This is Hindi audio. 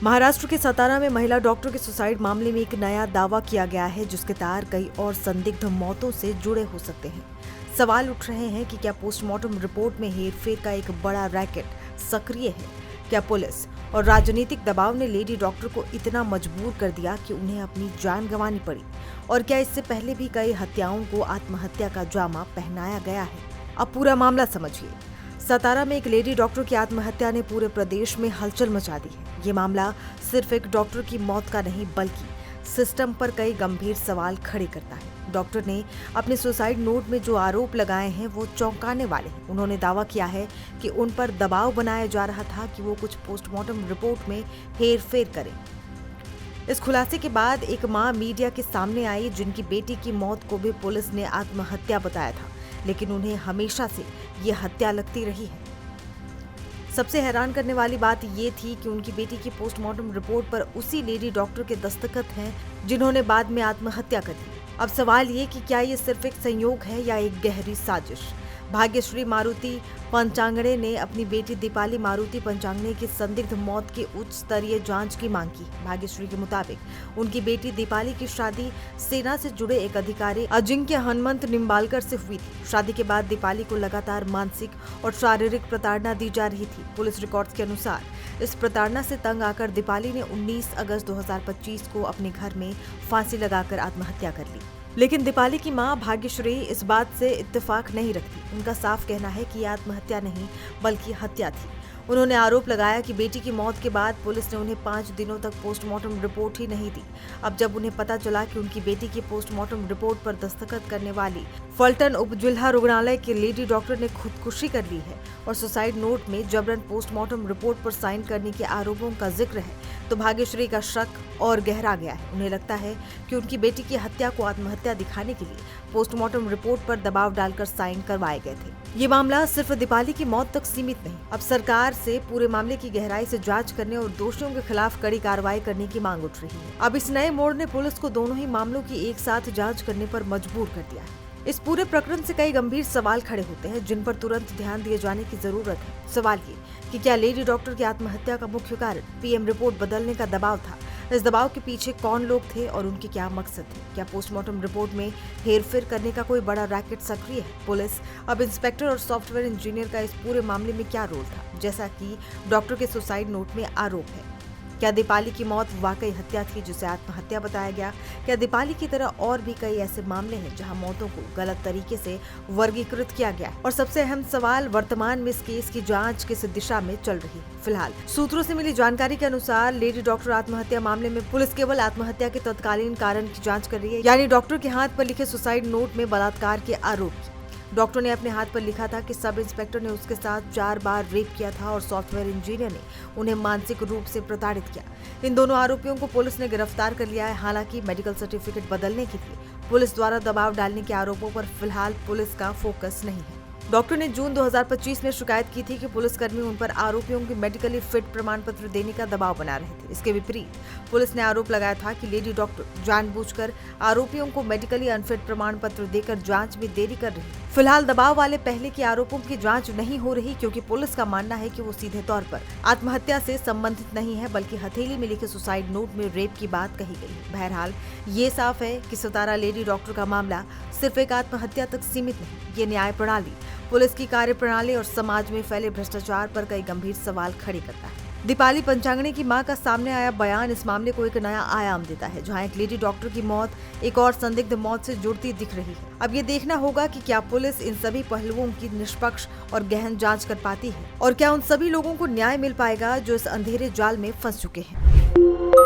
महाराष्ट्र के सतारा में महिला डॉक्टर के सुसाइड मामले में एक नया दावा किया गया है, जिसके तार कई और संदिग्ध मौतों से जुड़े हो सकते हैं। सवाल उठ रहे हैं कि क्या पोस्टमार्टम रिपोर्ट में हेरफेर का एक बड़ा रैकेट सक्रिय है? क्या पुलिस और राजनीतिक दबाव ने लेडी डॉक्टर को इतना मजबूर कर दिया कि उन्हें अपनी जान गंवानी पड़ी? और क्या इससे पहले भी कई हत्याओं को आत्महत्या का जामा पहनाया गया है? अब पूरा मामला समझिए। सतारा में एक लेडी डॉक्टर की आत्महत्या ने पूरे प्रदेश में हलचल मचा दी है। ये मामला सिर्फ एक डॉक्टर की मौत का नहीं, बल्कि सिस्टम पर कई गंभीर सवाल खड़े करता है। डॉक्टर ने अपने सुसाइड नोट में जो आरोप लगाए हैं वो चौंकाने वाले हैं। उन्होंने दावा किया है कि उन पर दबाव बनाया जा रहा था कि वो कुछ पोस्टमार्टम रिपोर्ट में हेरफेर करें। इस खुलासे के बाद एक मां मीडिया के सामने आई, जिनकी बेटी की मौत को भी पुलिस ने आत्महत्या बताया था, लेकिन उन्हें हमेशा से ये हत्या लगती रही है। सबसे हैरान करने वाली बात ये थी कि उनकी बेटी की पोस्टमार्टम रिपोर्ट पर उसी लेडी डॉक्टर के दस्तखत हैं जिन्होंने बाद में आत्महत्या कर दी। अब सवाल ये कि क्या ये सिर्फ एक संयोग है या एक गहरी साजिश? भाग्यश्री मारुति पंचांगणे ने अपनी बेटी दीपाली मारुति पंचांगणे की संदिग्ध मौत की उच्च स्तरीय जांच की मांग की। भाग्यश्री के मुताबिक उनकी बेटी दीपाली की शादी सेना से जुड़े एक अधिकारी अजिंक्य हनुमंत निम्बालकर से हुई थी। शादी के बाद दीपाली को लगातार मानसिक और शारीरिक प्रताड़ना दी जा रही थी। पुलिस रिकॉर्ड्स के अनुसार इस प्रताड़ना से तंग आकर दीपाली ने 19 अगस्त 2025 को अपने घर में फांसी लगाकर आत्महत्या कर ली। लेकिन दीपाली की मां भाग्यश्री इस बात से इत्तेफाक नहीं रखती। उनका साफ कहना है कि यह आत्महत्या नहीं बल्कि हत्या थी। उन्होंने आरोप लगाया कि बेटी की मौत के बाद पुलिस ने उन्हें 5 दिनों तक पोस्टमार्टम रिपोर्ट ही नहीं दी। अब जब उन्हें पता चला कि उनकी बेटी की पोस्टमार्टम रिपोर्ट पर दस्तखत करने वाली फलटन उप जिला रुग्णालय के लेडी डॉक्टर ने खुदकुशी कर ली है और सुसाइड नोट में जबरन पोस्टमार्टम रिपोर्ट पर साइन करने के आरोपों का जिक्र है, तो भाग्यश्री का शक और गहरा गया है। उन्हें लगता है कि उनकी बेटी की हत्या को आत्महत्या दिखाने के लिए पोस्टमार्टम रिपोर्ट पर दबाव डालकर साइन करवाए गए थे। ये मामला सिर्फ दीपाली की मौत तक सीमित नहीं। अब सरकार से पूरे मामले की गहराई से जांच करने और दोषियों के खिलाफ कड़ी कार्रवाई करने की मांग उठ रही है। अब इस नए मोड़ ने पुलिस को दोनों ही मामलों की एक साथ जांच करने पर मजबूर कर दिया है। इस पूरे प्रकरण से कई गंभीर सवाल खड़े होते हैं, जिन पर तुरंत ध्यान दिए जाने की जरूरत है। सवाल ये कि क्या लेडी डॉक्टर की आत्महत्या का मुख्य कारण पीएम रिपोर्ट बदलने का दबाव था? इस दबाव के पीछे कौन लोग थे और उनके क्या मकसद थे? क्या पोस्टमार्टम रिपोर्ट में हेरफेर करने का कोई बड़ा रैकेट सक्रिय है? पुलिस अब इंस्पेक्टर और सॉफ्टवेयर इंजीनियर का इस पूरे मामले में क्या रोल था, जैसा कि डॉक्टर के सुसाइड नोट में आरोप है? क्या दीपाली की मौत वाकई हत्या थी जिसे आत्महत्या बताया गया? क्या दीपाली की तरह और भी कई ऐसे मामले हैं जहां मौतों को गलत तरीके से वर्गीकृत किया गया है? और सबसे अहम सवाल, वर्तमान में इस केस की जांच किस दिशा में चल रही है? फिलहाल सूत्रों से मिली जानकारी के अनुसार लेडी डॉक्टर आत्महत्या मामले में पुलिस केवल आत्महत्या के तत्कालीन कारण की जाँच कर रही है, यानी डॉक्टर के हाथ पर लिखे सुसाइड नोट में बलात्कार के आरोप की। डॉक्टर ने अपने हाथ पर लिखा था कि सब इंस्पेक्टर ने उसके साथ 4 बार रेप किया था और सॉफ्टवेयर इंजीनियर ने उन्हें मानसिक रूप से प्रताड़ित किया। इन दोनों आरोपियों को पुलिस ने गिरफ्तार कर लिया है। हालांकि मेडिकल सर्टिफिकेट बदलने के लिए पुलिस द्वारा दबाव डालने के आरोपों पर फिलहाल पुलिस का फोकस नहीं है। डॉक्टर ने जून 2025 में शिकायत की थी कि पुलिसकर्मी उन पर आरोपियों की मेडिकली फिट प्रमाण पत्र देने का दबाव बना रहे थे। इसके विपरीत पुलिस ने आरोप लगाया था कि लेडी डॉक्टर जानबूझकर आरोपियों को मेडिकली अनफिट प्रमाण पत्र देकर जांच में देरी कर रही है। फिलहाल दबाव वाले पहले के आरोपों की जांच नहीं हो रही, क्योंकि पुलिस का मानना है कि वो सीधे तौर पर आत्महत्या से संबंधित नहीं है, बल्कि हथेली में लिखे सुसाइड नोट में रेप की बात कही गई है। बहरहाल ये साफ है कि सतारा लेडी डॉक्टर का मामला सिर्फ एक आत्महत्या तक सीमित नहीं। ये न्याय प्रणाली, पुलिस की कार्यप्रणाली और समाज में फैले भ्रष्टाचार पर कई गंभीर सवाल खड़े करता है। दीपाली पंचांगणे की मां का सामने आया बयान इस मामले को एक नया आयाम देता है, जहां एक लेडी डॉक्टर की मौत एक और संदिग्ध मौत से जुड़ती दिख रही है। अब ये देखना होगा कि क्या पुलिस इन सभी पहलुओं की निष्पक्ष और गहन जांच कर पाती है, और क्या उन सभी लोगों को न्याय मिल पाएगा जो इस अंधेरे जाल में फंस चुके हैं।